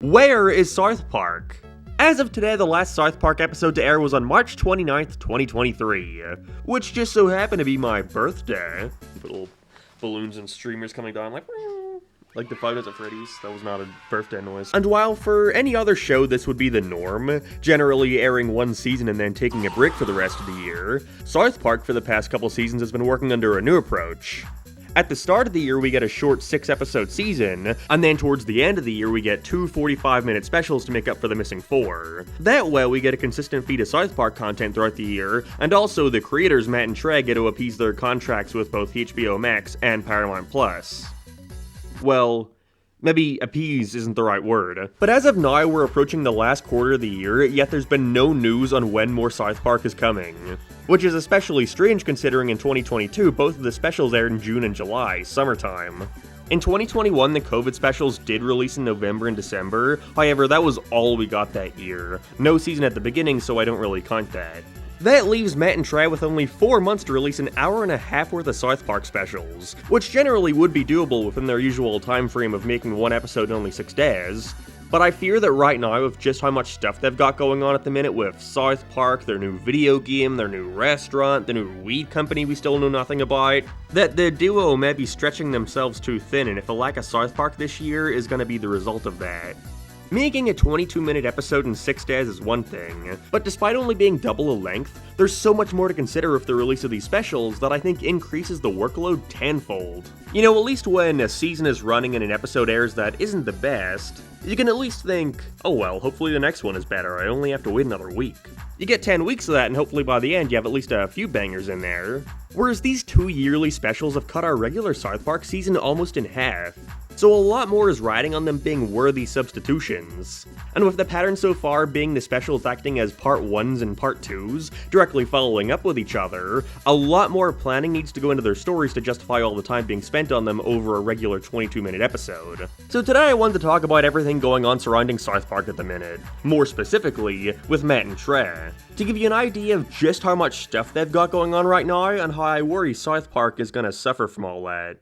Where is South Park? As of today, the last South Park episode to air was on March 29th, 2023, which just so happened to be my birthday. Little balloons and streamers coming down like the Five Nights at Freddy's. That was not a birthday noise. And while for any other show this would be the norm, generally airing one season and then taking a break for the rest of the year, South Park for the past couple seasons has been working under a new approach. At the start of the year, we get a short 6-episode season, and then towards the end of the year, we get 2 45-minute specials to make up for the missing 4. That way, we get a consistent feed of South Park content throughout the year, and also the creators, Matt and Trey, get to appease their contracts with both HBO Max and Paramount Plus. Well, maybe appease isn't the right word. But as of now, we're approaching the last quarter of the year, yet there's been no news on when more South Park is coming. Which is especially strange considering in 2022, both of the specials aired in June and July, summertime. In 2021, the COVID specials did release in November and December, however, that was all we got that year. No season at the beginning, so I don't really count that. That leaves Matt and Trey with only 4 months to release an hour and a half worth of South Park specials, which generally would be doable within their usual time frame of making one episode in only 6 days. But I fear that right now, with just how much stuff they've got going on at the minute with South Park, their new video game, their new restaurant, the new weed company we still know nothing about, that the duo may be stretching themselves too thin, and if a lack of South Park this year is going to be the result of that. Making a 22-minute episode in 6 days is one thing, but despite only being double the length, there's so much more to consider with the release of these specials that I think increases the workload tenfold. You know, at least when a season is running and an episode airs that isn't the best, you can at least think, oh well, hopefully the next one is better, I only have to wait another week. You get 10 weeks of that and hopefully by the end you have at least a few bangers in there. Whereas these 2 yearly specials have cut our regular South Park season almost in half. So a lot more is riding on them being worthy substitutions. And with the pattern so far being the specials acting as part 1s and part 2s, directly following up with each other, a lot more planning needs to go into their stories to justify all the time being spent on them over a regular 22-minute episode. So today I wanted to talk about everything going on surrounding South Park at the minute, more specifically with Matt and Trey, to give you an idea of just how much stuff they've got going on right now and how I worry South Park is gonna suffer from all that.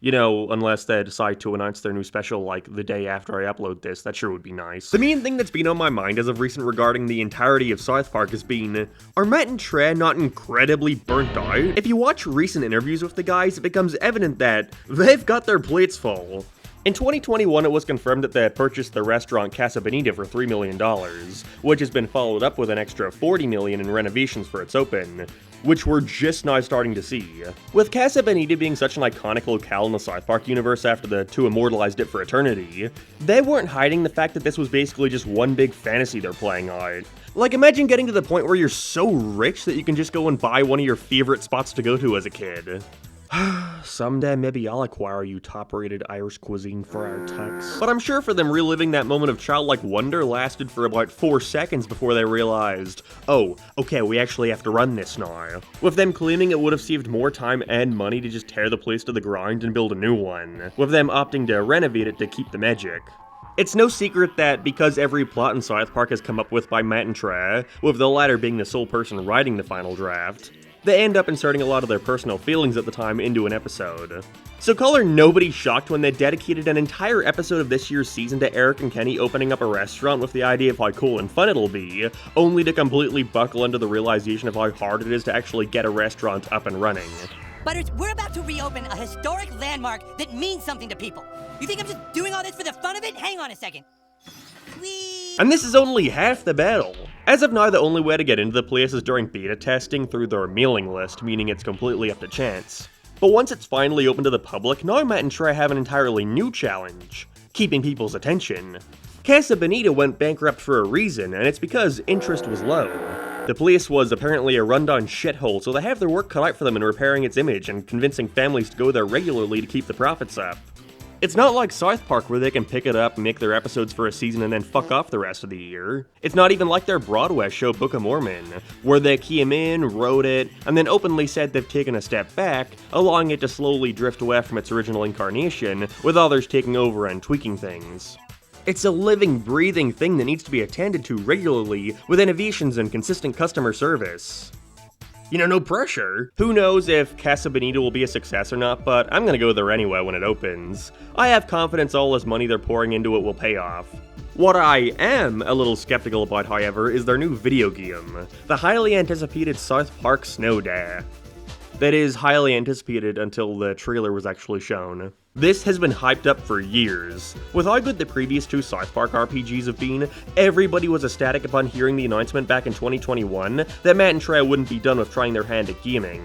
You know, unless they decide to announce their new special like the day after I upload this, that sure would be nice. The main thing that's been on my mind as of recent regarding the entirety of South Park has been, are Matt and Trey not incredibly burnt out? If you watch recent interviews with the guys, it becomes evident that they've got their plates full. In 2021, it was confirmed that they had purchased the restaurant Casa Bonita for $3 million, which has been followed up with an extra $40 million in renovations for its open, which we're just now starting to see. With Casa Bonita being such an iconic locale in the South Park universe after the two immortalized it for eternity, they weren't hiding the fact that this was basically just one big fantasy they're playing out. Like, imagine getting to the point where you're so rich that you can just go and buy one of your favorite spots to go to as a kid. Someday maybe I'll acquire you top-rated Irish cuisine for our tux. But I'm sure for them reliving that moment of childlike wonder lasted for about 4 seconds before they realized, oh, okay, we actually have to run this now. With them claiming it would have saved more time and money to just tear the place to the ground and build a new one, with them opting to renovate it to keep the magic. It's no secret that because every plot in South Park is come up with by Matt and Trey, with the latter being the sole person writing the final draft, they end up inserting a lot of their personal feelings at the time into an episode. So color nobody shocked when they dedicated an entire episode of this year's season to Eric and Kenny opening up a restaurant with the idea of how cool and fun it'll be, only to completely buckle under the realization of how hard it is to actually get a restaurant up and running. Butters, we're about to reopen a historic landmark that means something to people. You think I'm just doing all this for the fun of it? Hang on a second. And this is only half the battle. As of now, the only way to get into the place is during beta testing through their mailing list, meaning it's completely up to chance. But once it's finally open to the public, now Matt and Trey have an entirely new challenge: keeping people's attention. Casa Bonita went bankrupt for a reason, and it's because interest was low. The place was apparently a rundown shithole, so they have their work cut out for them in repairing its image and convincing families to go there regularly to keep the profits up. It's not like South Park where they can pick it up, make their episodes for a season, and then fuck off the rest of the year. It's not even like their Broadway show Book of Mormon, where they came in, wrote it, and then openly said they've taken a step back, allowing it to slowly drift away from its original incarnation, with others taking over and tweaking things. It's a living, breathing thing that needs to be attended to regularly, with innovations and consistent customer service. no pressure. Who knows if Casa Bonita will be a success or not, but I'm gonna go there anyway when it opens. I have confidence all this money they're pouring into it will pay off. What I am a little skeptical about, however, is their new video game, the highly anticipated South Park Snow Day. That is highly anticipated until the trailer was actually shown. This has been hyped up for years. With how good the previous two South Park RPGs have been, everybody was ecstatic upon hearing the announcement back in 2021 that Matt and Trey wouldn't be done with trying their hand at gaming.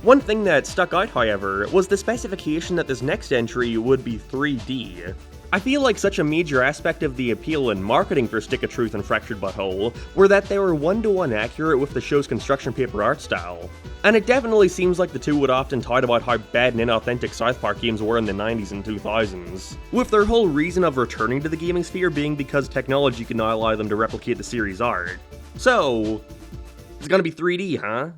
One thing that stuck out, however, was the specification that this next entry would be 3D. I feel like such a major aspect of the appeal and marketing for Stick of Truth and Fractured But Whole were that they were one-to-one accurate with the show's construction paper art style. And it definitely seems like the two would often tout about how bad and inauthentic South Park games were in the 90s and 2000s, with their whole reason of returning to the gaming sphere being because technology can now allow them to replicate the series' art. So, it's gonna be 3D, huh?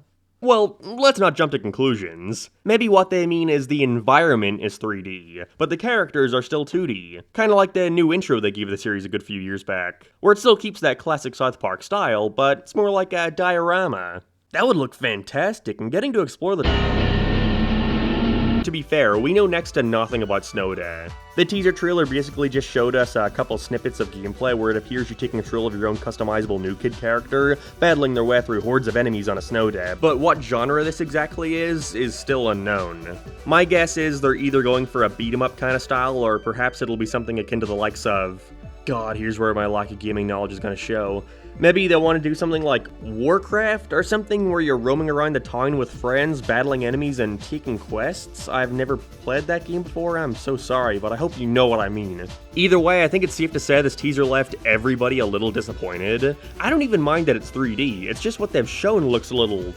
Well, let's not jump to conclusions. Maybe what they mean is the environment is 3D, but the characters are still 2D. Kinda like the new intro they gave the series a good few years back, where it still keeps that classic South Park style, but it's more like a diorama. That would look fantastic, and getting to explore the... To be fair, we know next to nothing about Snow Day. The teaser trailer basically just showed us a couple snippets of gameplay where it appears you're taking control of your own customizable new kid character, battling their way through hordes of enemies on a snow day, but what genre this exactly is still unknown. My guess is they're either going for a beat-em-up kind of style, or perhaps it'll be something akin to the likes of... God, here's where my lack of gaming knowledge is gonna show. Maybe they'll want to do something like Warcraft, or something where you're roaming around the town with friends, battling enemies, and taking quests. I've never played that game before, I'm so sorry, but I hope you know what I mean. Either way, I think it's safe to say this teaser left everybody a little disappointed. I don't even mind that it's 3D, it's just what they've shown looks a little...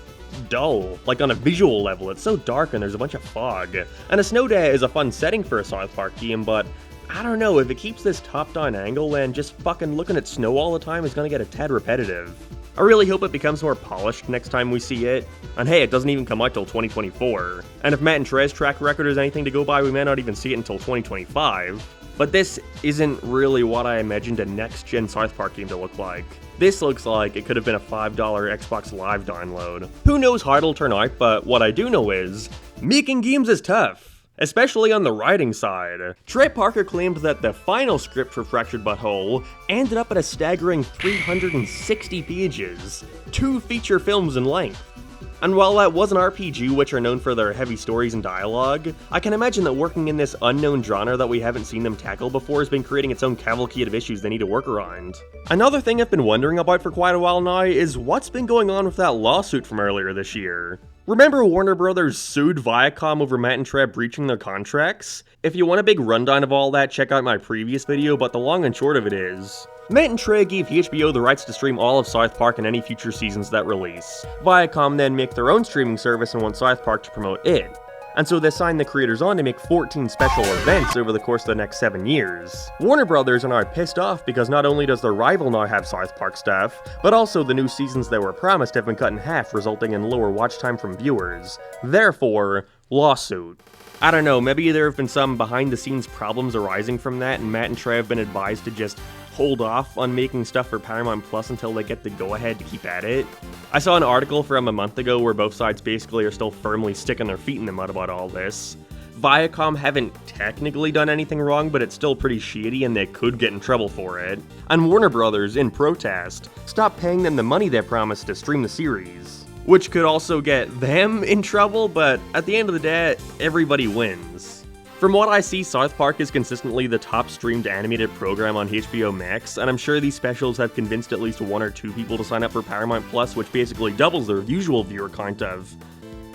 dull. Like on a visual level, it's so dark and there's a bunch of fog. And a snow day is a fun setting for a South Park game, but... I don't know, if it keeps this top-down angle, then just fucking looking at snow all the time is gonna get a tad repetitive. I really hope it becomes more polished next time we see it. And hey, it doesn't even come out till 2024. And if Matt and Trey's track record is anything to go by, we may not even see it until 2025. But this isn't really what I imagined a next-gen South Park game to look like. This looks like it could have been a $5 Xbox Live download. Who knows how it'll turn out, but what I do know is, making games is tough. Especially on the writing side. Trey Parker claimed that the final script for Fractured But Whole ended up at a staggering 360 pages, 2 feature films in length. And while that was an RPG, which are known for their heavy stories and dialogue, I can imagine that working in this unknown genre that we haven't seen them tackle before has been creating its own cavalcade of issues they need to work around. Another thing I've been wondering about for quite a while now is what's been going on with that lawsuit from earlier this year. Remember Warner Brothers sued Viacom over Matt and Trey breaching their contracts? If you want a big rundown of all that, check out my previous video, but the long and short of it is... Matt and Trey gave HBO the rights to stream all of South Park and any future seasons that release. Viacom then make their own streaming service and want South Park to promote it. And so they signed the creators on to make 14 special events over the course of the next 7 years. Warner Brothers are now pissed off because not only does their rival now have South Park stuff, but also the new seasons they were promised have been cut in half, resulting in lower watch time from viewers. Therefore, lawsuit. I don't know, maybe there have been some behind-the-scenes problems arising from that, and Matt and Trey have been advised to just hold off on making stuff for Paramount Plus until they get the go-ahead to keep at it. I saw an article from a month ago where both sides basically are still firmly sticking their feet in the mud about all this. Viacom haven't technically done anything wrong, but it's still pretty shady and they could get in trouble for it. And Warner Brothers, in protest, stopped paying them the money they promised to stream the series. Which could also get them in trouble, but at the end of the day, everybody wins. From what I see, South Park is consistently the top streamed animated program on HBO Max, and I'm sure these specials have convinced at least 1 or 2 people to sign up for Paramount Plus, which basically doubles their usual viewer count of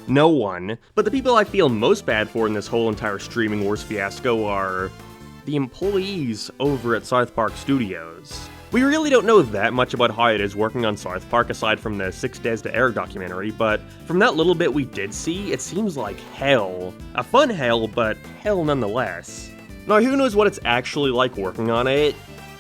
no one. But the people I feel most bad for in this whole entire streaming wars fiasco are the employees over at South Park Studios. We really don't know that much about how it is working on South Park aside from the 6 Days to Air documentary, but from that little bit we did see, it seems like hell. A fun hell, but hell nonetheless. Now who knows what it's actually like working on it?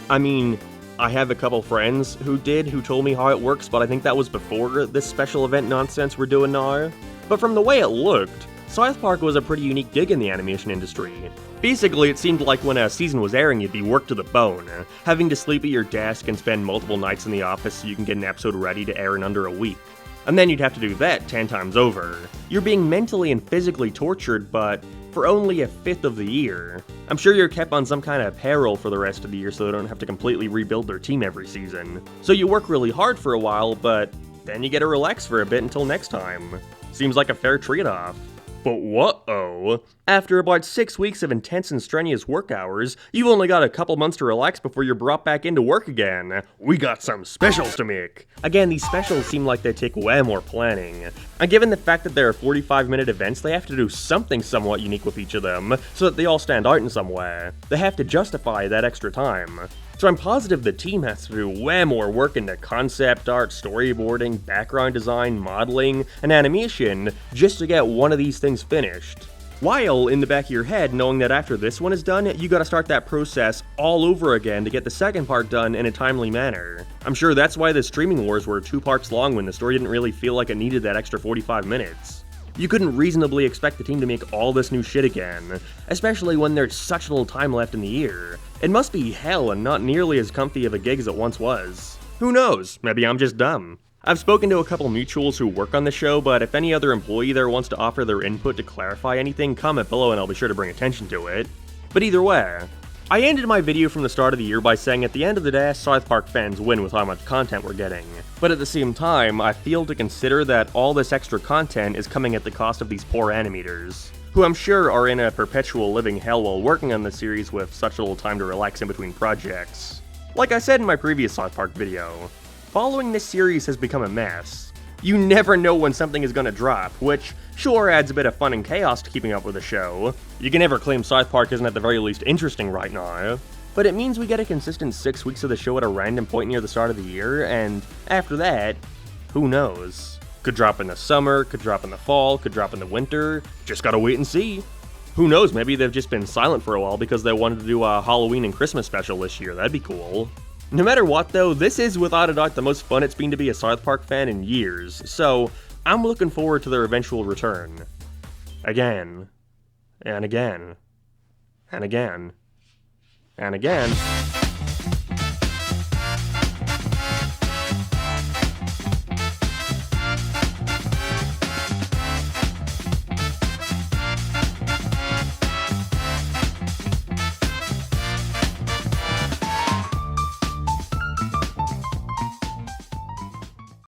I mean, I have a couple friends who told me how it works, but I think that was before this special event nonsense we're doing now. But from the way it looked, South Park was a pretty unique dig in the animation industry. Basically, it seemed like when a season was airing, you'd be worked to the bone, having to sleep at your desk and spend multiple nights in the office so you can get an episode ready to air in under a week. And then you'd have to do that 10 times over. You're being mentally and physically tortured, but for only a fifth of the year. I'm sure you're kept on some kind of payroll for the rest of the year so they don't have to completely rebuild their team every season. So you work really hard for a while, but then you get to relax for a bit until next time. Seems like a fair trade-off. But what-oh? After about 6 weeks of intense and strenuous work hours, you've only got a couple months to relax before you're brought back into work again. We got some specials to make. Again, these specials seem like they take way more planning. And given the fact that there are 45-minute events, they have to do something somewhat unique with each of them, so that they all stand out in some way. They have to justify that extra time. So I'm positive the team has to do way more work into concept art, storyboarding, background design, modeling, and animation just to get one of these things finished. While in the back of your head knowing that after this one is done, you gotta start that process all over again to get the second part done in a timely manner. I'm sure that's why the streaming wars were 2 parts long when the story didn't really feel like it needed that extra 45 minutes. You couldn't reasonably expect the team to make all this new shit again, especially when there's such little time left in the year. It must be hell and not nearly as comfy of a gig as it once was. Who knows, maybe I'm just dumb. I've spoken to a couple mutuals who work on the show, but if any other employee there wants to offer their input to clarify anything, comment below and I'll be sure to bring attention to it. But either way, I ended my video from the start of the year by saying at the end of the day, South Park fans win with how much content we're getting. But at the same time, I feel to consider that all this extra content is coming at the cost of these poor animators, who I'm sure are in a perpetual living hell while working on the series with such little time to relax in between projects. Like I said in my previous South Park video, following this series has become a mess. You never know when something is gonna drop, which sure adds a bit of fun and chaos to keeping up with the show. You can never claim South Park isn't at the very least interesting right now. But it means we get a consistent 6 weeks of the show at a random point near the start of the year, and after that, who knows? Could drop in the summer, could drop in the fall, could drop in the winter, just gotta wait and see. Who knows, maybe they've just been silent for a while because they wanted to do a Halloween and Christmas special this year, that'd be cool. No matter what though, this is without a doubt the most fun it's been to be a South Park fan in years, so I'm looking forward to their eventual return. Again. And again. And again. And again.